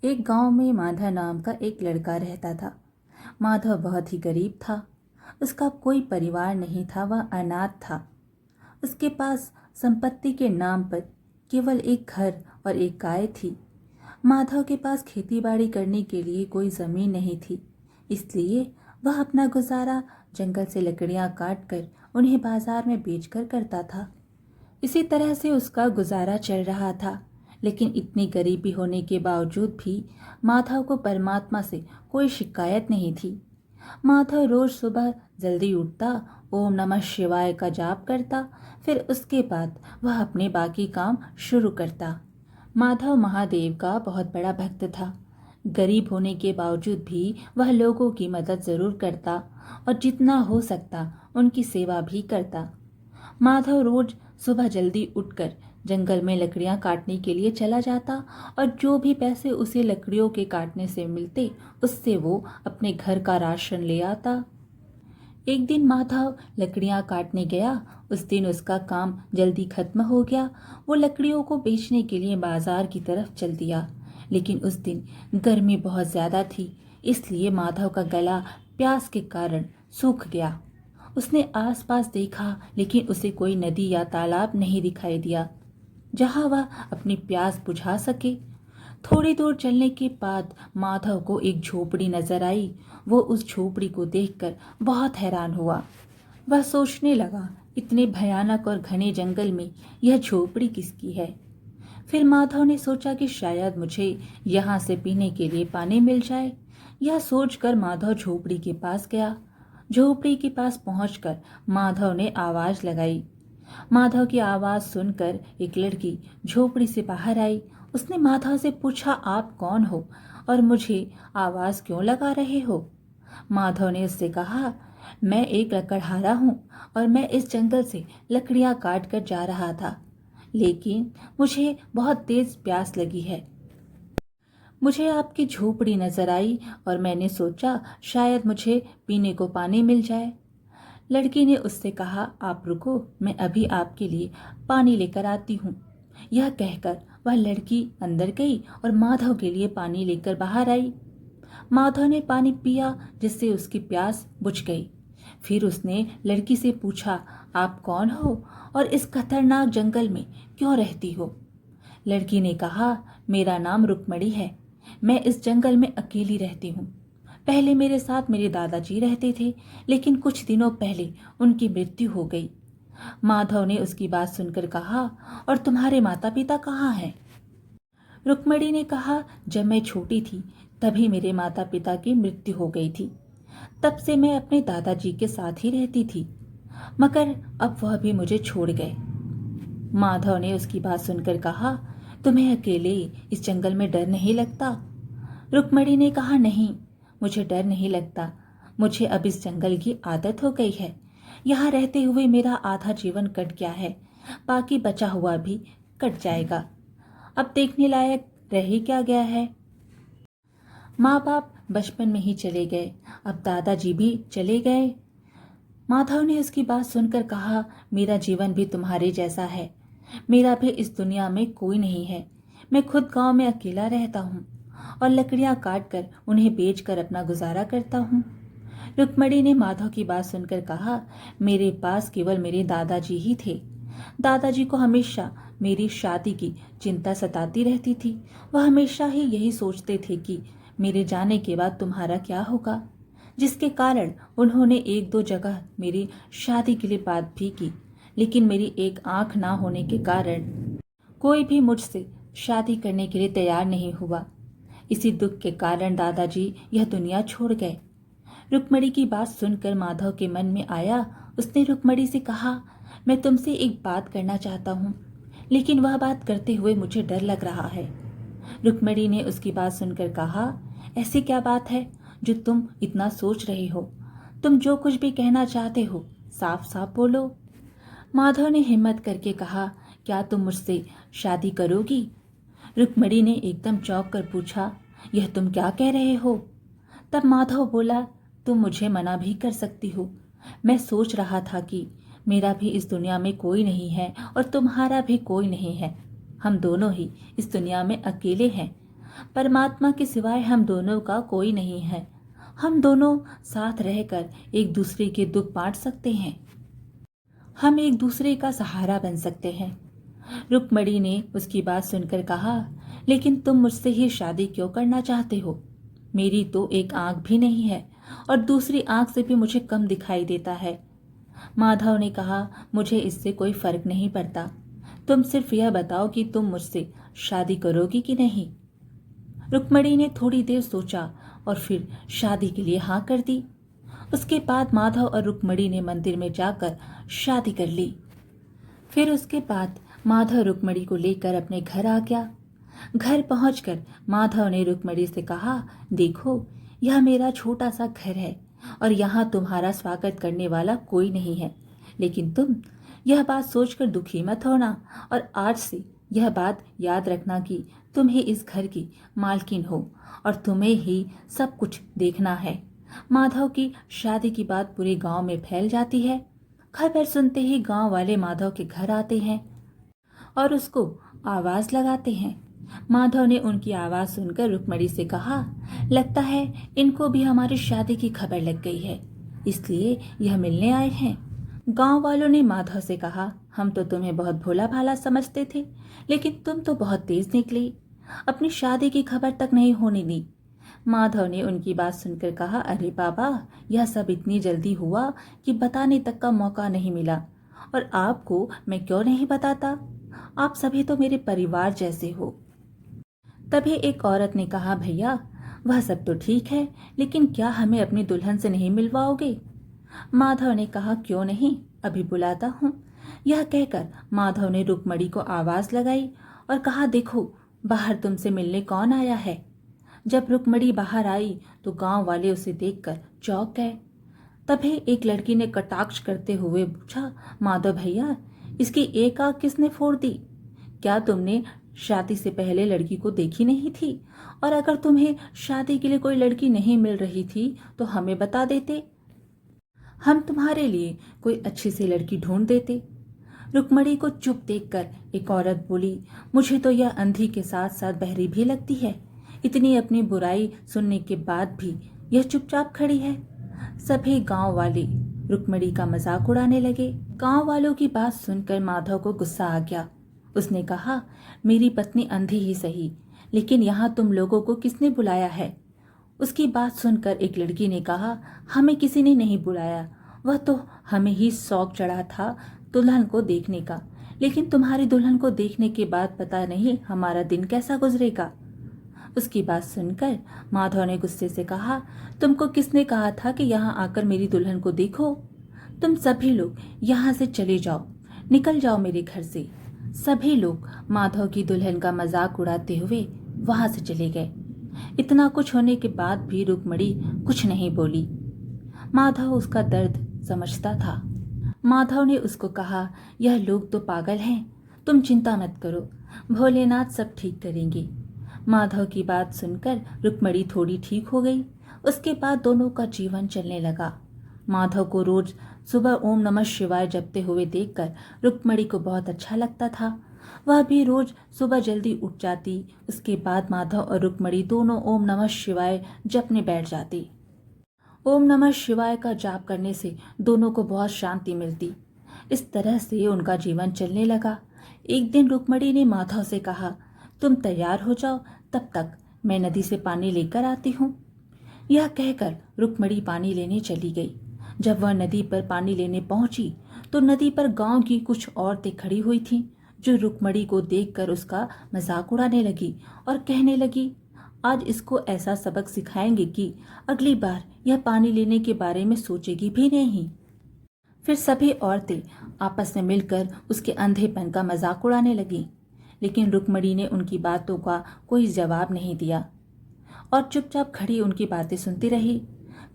एक गांव में माधव नाम का एक लड़का रहता था। माधव बहुत ही गरीब था। उसका कोई परिवार नहीं था, वह अनाथ था। उसके पास संपत्ति के नाम पर केवल एक घर और एक गाय थी। माधव के पास खेतीबाड़ी करने के लिए कोई ज़मीन नहीं थी, इसलिए वह अपना गुजारा जंगल से लकड़ियां काट कर उन्हें बाजार में बेचकर करता था। इसी तरह से उसका गुजारा चल रहा था। लेकिन इतनी गरीबी होने के बावजूद भी माधव को परमात्मा से कोई शिकायत नहीं थी। माधव रोज सुबह जल्दी उठता, ओम नमः शिवाय का जाप करता, फिर उसके बाद वह अपने बाकी काम शुरू करता। माधव महादेव का बहुत बड़ा भक्त था। गरीब होने के बावजूद भी वह लोगों की मदद जरूर करता और जितना हो सकता उनकी सेवा भी करता। माधव रोज सुबह जल्दी उठकर जंगल में लकड़ियां काटने के लिए चला जाता और जो भी पैसे उसे लकड़ियों के काटने से मिलते उससे वो अपने घर का राशन ले आता। एक दिन माधव लकड़ियां काटने गया। उस दिन उसका काम जल्दी खत्म हो गया। वो लकड़ियों को बेचने के लिए बाजार की तरफ चल दिया। लेकिन उस दिन गर्मी बहुत ज्यादा थी, इसलिए माधव का गला प्यास के कारण सूख गया। उसने आसपास देखा, लेकिन उसे कोई नदी या तालाब नहीं दिखाई दिया जहां वह अपनी प्यास बुझा सके। थोड़ी दूर चलने के बाद माधव को एक झोपड़ी नजर आई। वो उस झोपड़ी को देखकर बहुत हैरान हुआ। वह सोचने लगा, इतने भयानक और घने जंगल में यह झोपड़ी किसकी है। फिर माधव ने सोचा कि शायद मुझे यहाँ से पीने के लिए पानी मिल जाए। यह सोचकर माधव झोपड़ी के पास गया। झोपड़ी के पास पहुंचकर माधव ने आवाज लगाई। माधव की आवाज सुनकर एक लड़की झोपड़ी से बाहर आई। उसने माधव से पूछा, आप कौन हो और मुझे आवाज क्यों लगा रहे हो? माधव ने उससे कहा, मैं एक लकड़हारा हूँ और मैं इस जंगल से लकड़ियां काट कर जा रहा था, लेकिन मुझे बहुत तेज प्यास लगी है। मुझे आपकी झोपड़ी नजर आई और मैंने सोचा शायद मुझे पीने को पानी मिल जाए। लड़की ने उससे कहा, आप रुको, मैं अभी आपके लिए पानी लेकर आती हूँ। यह कहकर वह लड़की अंदर गई और माधव के लिए पानी लेकर बाहर आई। माधव ने पानी पिया, जिससे उसकी प्यास बुझ गई। फिर उसने लड़की से पूछा, आप कौन हो और इस खतरनाक जंगल में क्यों रहती हो? लड़की ने कहा, मेरा नाम रुक्मणी है। मैं इस जंगल में अकेली रहती हूँ। पहले मेरे साथ मेरे दादाजी रहते थे, लेकिन कुछ दिनों पहले उनकी मृत्यु हो गई। माधव ने उसकी बात सुनकर कहा, और तुम्हारे माता पिता कहाँ हैं? रुक्मणी ने कहा, जब मैं छोटी थी तभी मेरे माता पिता की मृत्यु हो गई थी। तब से मैं अपने दादाजी के साथ ही रहती थी, मगर अब वह भी मुझे छोड़ गए। माधव ने उसकी बात सुनकर कहा, तुम्हें अकेले इस जंगल में डर नहीं लगता? रुक्मणी ने कहा, नहीं, मुझे डर नहीं लगता। मुझे अब इस जंगल की आदत हो गई है। यहाँ रहते हुए मेरा आधा जीवन कट गया है, बाकी बचा हुआ भी कट जाएगा। अब देखने लायक रह ही क्या गया है। माँ बाप बचपन में ही चले गए, अब दादाजी भी चले गए। माधव ने उसकी बात सुनकर कहा, मेरा जीवन भी तुम्हारे जैसा है। मेरा भी इस दुनिया में कोई नहीं है। मैं खुद गांव में अकेला रहता हूँ और लकड़ियां काट कर उन्हें बेचकर अपना गुजारा करता हूँ। रुक्मणी ने माधव की बात सुनकर कहा, मेरे पास केवल मेरे दादाजी ही थे। दादाजी को हमेशा मेरी शादी की चिंता सताती रहती थी। वह हमेशा ही यही सोचते थे कि मेरे जाने के बाद तुम्हारा क्या होगा, जिसके कारण उन्होंने एक दो जगह मेरी शादी के लिए बात भी की, लेकिन मेरी एक आंख ना होने के कारण कोई भी मुझसे शादी करने के लिए तैयार नहीं हुआ। इसी दुख के कारण दादाजी यह दुनिया छोड़ गए। रुक्मणी की बात सुनकर माधव के मन में आया। उसने रुक्मणी से कहा, मैं तुमसे एक बात करना चाहता हूँ, लेकिन वह बात करते हुए मुझे डर लग रहा है। रुक्मणी ने उसकी बात सुनकर कहा, ऐसी क्या बात है जो तुम इतना सोच रहे हो? तुम जो कुछ भी कहना चाहते हो साफ साफ बोलो। माधव ने हिम्मत करके कहा, क्या तुम मुझसे शादी करोगी? रुक्मणी ने एकदम चौंक कर पूछा, यह तुम क्या कह रहे हो? तब माधव बोला, तुम मुझे मना भी कर सकती हो। मैं सोच रहा था कि मेरा भी इस दुनिया में कोई नहीं है और तुम्हारा भी कोई नहीं है। हम दोनों ही इस दुनिया में अकेले हैं। परमात्मा के सिवाय हम दोनों का कोई नहीं है। हम दोनों साथ रहकर एक दूसरे के दुख बांट सकते हैं। हम एक दूसरे का सहारा बन सकते हैं। रुक्मणी ने उसकी बात सुनकर कहा, लेकिन तुम मुझसे ही शादी क्यों करना चाहते हो? मेरी तो एक आंख भी नहीं है और दूसरी आंख से भी मुझे कम दिखाई देता है। माधव ने कहा, मुझे इससे कोई फर्क नहीं पड़ता। तुम सिर्फ यह बताओ कि तुम मुझसे शादी करोगी कि नहीं। रुक्मणी ने थोड़ी देर सोचा और फिर शादी के लिए हाँ कर दी। उसके बाद माधव और रुक्मणी ने मंदिर में जाकर शादी कर ली। फिर उसके बाद माधव रुक्मणी को लेकर अपने घर आ गया। घर पहुंचकर माधव ने रुक्मणी से कहा, देखो यह मेरा छोटा सा घर है और यहाँ तुम्हारा स्वागत करने वाला कोई नहीं है, लेकिन तुम यह बात सोचकर दुखी मत होना और आज से यह बात याद रखना कि तुम ही इस घर की मालकिन हो और तुम्हें ही सब कुछ देखना है। माधव की शादी की बात पूरे गांव में फैल जाती है। खबर सुनते ही गांव वाले माधव के घर आते हैं और उसको आवाज लगाते हैं। माधव ने उनकी आवाज सुनकर रुक्मणी से कहा, लगता है इनको भी हमारी शादी की खबर लग गई है, इसलिए यह मिलने आए हैं। गांव वालों ने माधव से कहा, हम तो तुम्हें बहुत भोला भाला समझते थे, लेकिन तुम तो बहुत तेज निकली, अपनी शादी की खबर तक नहीं होने दी। माधव ने उनकी बात सुनकर कहा, अरे बाबा, यह सब इतनी जल्दी हुआ कि बताने तक का मौका नहीं मिला, और आपको मैं क्यों नहीं बताता? आप सभी तो मेरे परिवार जैसे हो। तभी एक औरत ने कहा, भैया वह सब तो ठीक है, लेकिन क्या हमें अपनी दुल्हन से नहीं मिलवाओगे? माधव ने कहा, क्यों नहीं, अभी बुलाता हूँ। यह कहकर माधव ने रुक्मणी को आवाज लगाई और कहा, देखो बाहर तुमसे मिलने कौन आया है। जब रुक्मणी बाहर आई तो गांव वाले उसे देखकर चौंक गए। तभी एक लड़की ने कटाक्ष करते हुए पूछा, माधव भैया, इसकी एक आंख किसने फोड़ दी? क्या तुमने शादी से पहले लड़की को देखी नहीं थी? और अगर तुम्हें शादी के लिए कोई लड़की नहीं मिल रही थी तो हमें बता देते, हम तुम्हारे लिए कोई अच्छी सी लड़की ढूंढ देते। रुक्मणी को चुप देखकर एक औरत बोली, मुझे तो यह अंधी के साथ साथ बहरी भी लगती है। इतनी अपनी बुराई सुनने के बाद भी यह चुपचाप खड़ी है। सभी गांव वाले रुक्मणी का मजाक उड़ाने लगे। गांव वालों की बात सुनकर माधव को गुस्सा आ गया। उसने कहा, मेरी पत्नी अंधी ही सही, लेकिन यहाँ तुम लोगों को किसने बुलाया है? उसकी बात सुनकर एक लड़की ने कहा, हमें किसी ने नहीं बुलाया, वह तो हमें ही शौक चढ़ा था दुल्हन को देखने का, लेकिन तुम्हारी दुल्हन को देखने के बाद पता नहीं हमारा दिन कैसा गुजरेगा। उसकी बात सुनकर माधव ने गुस्से से कहा, तुमको किसने कहा था कि यहाँ आकर मेरी दुल्हन को देखो? तुम सभी लोग यहाँ से चले जाओ, निकल जाओ मेरे घर से। सभी लोग माधव की दुल्हन का मजाक उड़ाते हुए वहां से चले गए। इतना कुछ होने के बाद भी रुक्मणी कुछ नहीं बोली। माधव उसका दर्द समझता था। माधव ने उसको कहा, यह लोग तो पागल हैं, तुम चिंता मत करो, भोलेनाथ सब ठीक करेंगे। माधव की बात सुनकर रुक्मणी थोड़ी ठीक हो गई। उसके बाद दोनों का जीवन चलने लगा। माधव को रोज सुबह ओम नमः शिवाय जपते हुए देखकर रुक्मणी को बहुत अच्छा लगता था। वह भी रोज सुबह जल्दी उठ जाती। उसके बाद माधव और रुक्मणी दोनों ओम नमः शिवाय जपने बैठ जाती। ओम नमः शिवाय का जाप करने से दोनों को बहुत शांति मिलती। इस तरह से उनका जीवन चलने लगा। एक दिन रुक्मणी ने माधव से कहा, तुम तैयार हो जाओ, तब तक मैं नदी से पानी लेकर आती हूँ। यह कहकर रुक्मणी पानी लेने चली गई। जब वह नदी पर पानी लेने पहुंची तो नदी पर गांव की कुछ औरतें खड़ी हुई थीं, जो रुक्मणी को देखकर उसका मजाक उड़ाने लगी और कहने लगी, आज इसको ऐसा सबक सिखाएंगे कि अगली बार यह पानी लेने के बारे में सोचेगी भी नहीं। फिर सभी औरतें आपस में मिलकर उसके अंधेपन का मजाक उड़ाने लगीं, लेकिन रुक्मणी ने उनकी बातों का कोई जवाब नहीं दिया और चुपचाप खड़ी उनकी बातें सुनती रही।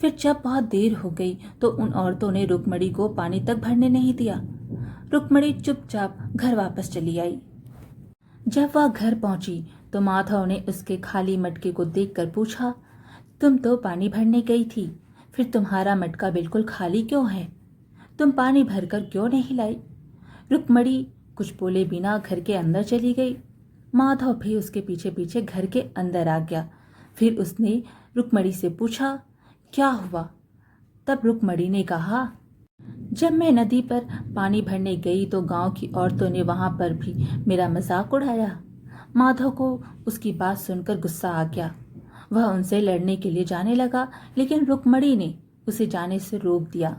फिर जब बहुत देर हो गई तो उन औरतों ने रुक्मणी को पानी तक भरने नहीं दिया। रुक्मणी चुपचाप घर वापस चली आई। जब वह घर पहुंची तो माधव ने उसके खाली मटके को देखकर पूछा, तुम तो पानी भरने गई थी, फिर तुम्हारा मटका बिल्कुल खाली क्यों है? तुम पानी भरकर क्यों नहीं लाई? रुक्मणी कुछ बोले बिना घर के अंदर चली गई। माधव भी उसके पीछे पीछे घर के अंदर आ गया। फिर उसने रुक्मणी से पूछा, क्या हुआ? तब रुक्मणी ने कहा, जब मैं नदी पर पानी भरने गई तो गांव की औरतों ने वहां पर भी मेरा मजाक उड़ाया। माधव को उसकी बात सुनकर गुस्सा आ गया। वह उनसे लड़ने के लिए जाने लगा, लेकिन रुक्मणी ने उसे जाने से रोक दिया।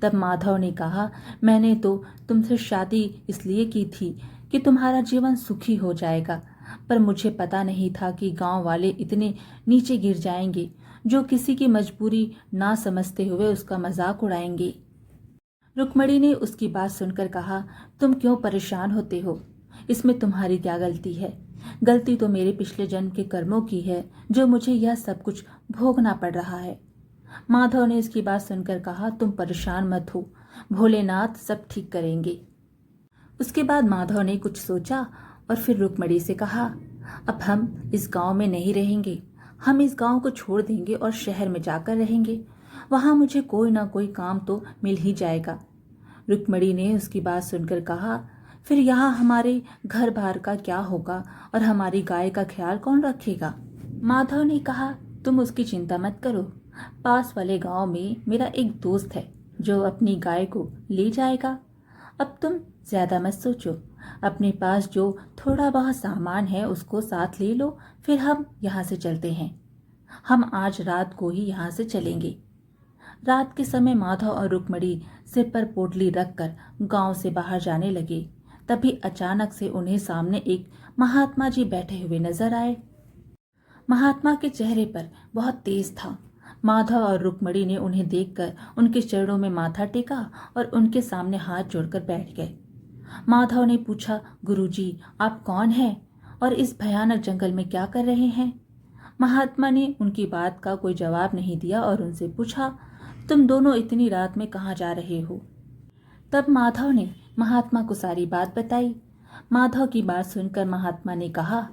तब माधव ने कहा, मैंने तो तुमसे शादी इसलिए की थी कि तुम्हारा जीवन सुखी हो जाएगा, पर मुझे पता नहीं था कि गांव वाले इतने नीचे गिर जाएंगे जो किसी की मजबूरी ना समझते हुए उसका मजाक उड़ाएंगे। रुक्मणी ने उसकी बात सुनकर कहा, तुम क्यों परेशान होते हो? इसमें तुम्हारी क्या गलती है? गलती तो मेरे पिछले जन्म के कर्मों की है जो मुझे यह सब कुछ भोगना पड़ रहा है। माधव ने इसकी बात सुनकर कहा, तुम परेशान मत हो, भोलेनाथ सब ठीक करेंगे। उसके बाद माधव ने कुछ सोचा और फिर रुक्मणी से कहा, अब हम इस गांव में नहीं रहेंगे, हम इस गांव को छोड़ देंगे और शहर में जाकर रहेंगे। वहां मुझे कोई ना कोई काम तो मिल ही जाएगा। रुक्मणी ने उसकी बात सुनकर कहा, फिर यहाँ हमारे घर बार का क्या होगा और हमारी गाय का ख्याल कौन रखेगा? माधव ने कहा, तुम उसकी चिंता मत करो, पास वाले गांव में मेरा एक दोस्त है जो अपनी गाय को ले जाएगा। अब तुम ज्यादा मत सोचो, अपने पास जो थोड़ा बहुत सामान है उसको साथ ले लो, फिर हम यहाँ से चलते हैं। हम आज रात को ही यहाँ से चलेंगे। रात के समय माधव और रुक्मणी सिर पर पोटली रखकर गांव से बाहर जाने लगे। तभी अचानक से उन्हें सामने एक महात्मा जी बैठे हुए नजर आए। महात्मा के चेहरे पर बहुत तेज था। माधव और रुक्मणी ने उन्हें देखकर उनके चरणों में माथा टेका और उनके सामने हाथ जोड़कर बैठ गए। माधव ने पूछा, गुरुजी, आप कौन हैं और इस भयानक जंगल में क्या कर रहे हैं? महात्मा ने उनकी बात का कोई जवाब नहीं दिया और उनसे पूछा, तुम दोनों इतनी रात में कहाँ जा रहे हो? तब माधव ने महात्मा को सारी बात बताई। माधव की बात सुनकर महात्मा ने कहा,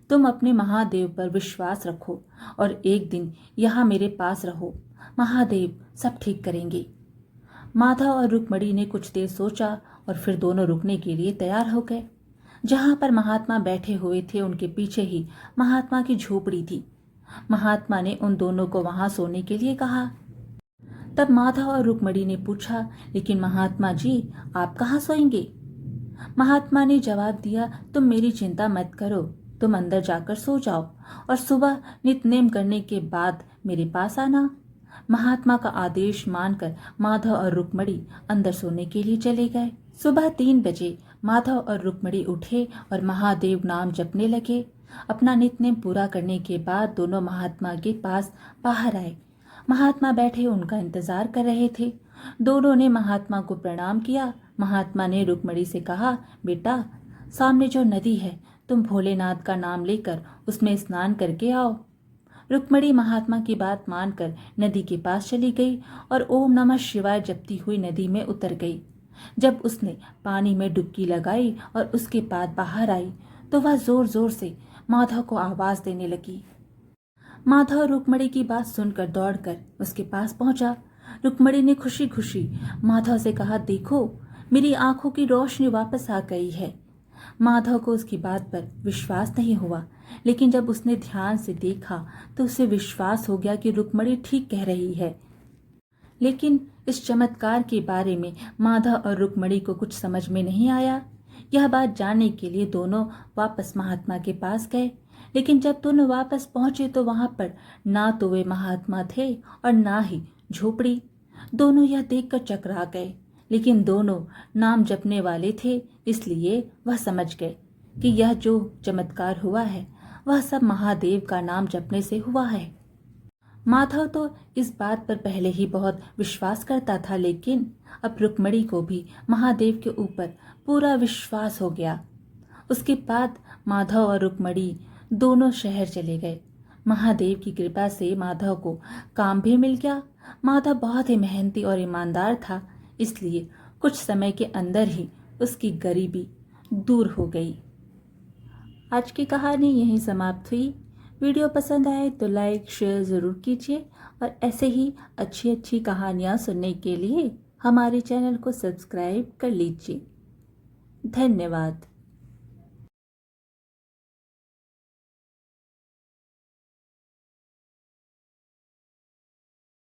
तुम अपने महादेव पर विश्वास रखो और एक दिन यहाँ मेरे पास रहो, महादेव सब ठीक करेंगे। माधव और रुक्मणी ने कुछ देर सोचा और फिर दोनों रुकने के लिए तैयार हो गए। जहाँ पर महात्मा बैठे हुए थे उनके पीछे ही महात्मा की झोपड़ी थी। महात्मा ने उन दोनों को वहां सोने के लिए कहा। तब माधव और रुक्मणी ने पूछा, लेकिन महात्मा जी, आप कहाँ सोएंगे? महात्मा ने जवाब दिया, तुम मेरी चिंता मत करो, तुम अंदर जाकर सो जाओ और सुबह नित्य करने के बाद मेरे पास आना। महात्मा का आदेश मानकर माधव और रुक्मणी अंदर सोने के लिए चले गए। सुबह 3 बजे माधव और रुक्मणी उठे और महादेव नाम जपने लगे। अपना नित्य पूरा करने के बाद दोनों महात्मा के पास बाहर आए। महात्मा बैठे उनका इंतजार कर रहे थे। दोनों ने महात्मा को प्रणाम किया। महात्मा ने रुक्मणी से कहा, बेटा, सामने जो नदी है तुम भोलेनाथ का नाम लेकर उसमें स्नान करके आओ। रुक्मणी महात्मा की बात मानकर नदी के पास चली गई और ओम नमः शिवाय जपती हुई नदी में उतर गई। जब उसने पानी में डुबकी लगाई और उसके बाद बाहर आई तो वह जोर जोर से माधव को आवाज देने लगी। माधव रुक्मणी की बात सुनकर दौड़कर उसके पास पहुंचा। रुक्मणी ने खुशी खुशी माधव से कहा, देखो, मेरी आंखों की रोशनी वापस आ गई है। माधव को उसकी बात पर विश्वास नहीं हुआ, लेकिन जब उसने ध्यान से देखा तो उसे विश्वास हो गया कि रुक्मणी ठीक कह रही है। लेकिन इस चमत्कार के बारे में माधव और रुक्मणी को कुछ समझ में नहीं आया। यह बात जानने के लिए दोनों वापस महात्मा के पास गए, लेकिन जब दोनों वापस पहुंचे तो वहां पर ना तो वे महात्मा थे और ना ही झोपड़ी। दोनों यह देखकर चकरा गए, लेकिन दोनों नाम जपने वाले थे, इसलिए वह समझ गए कि यह जो चमत्कार हुआ है वह सब महादेव का नाम जपने से हुआ है। माधव तो इस बात पर पहले ही बहुत विश्वास करता था, लेकिन अब रुक्मणी को भी महादेव के ऊपर पूरा विश्वास हो गया। उसके बाद माधव और रुक्मणी दोनों शहर चले गए। महादेव की कृपा से माधव को काम भी मिल गया। माधव बहुत ही मेहनती और ईमानदार था, इसलिए कुछ समय के अंदर ही उसकी गरीबी दूर हो गई। आज की कहानी यहीं समाप्त हुई। वीडियो पसंद आए तो लाइक शेयर ज़रूर कीजिए और ऐसे ही अच्छी अच्छी कहानियाँ सुनने के लिए हमारे चैनल को सब्सक्राइब कर लीजिए। धन्यवाद।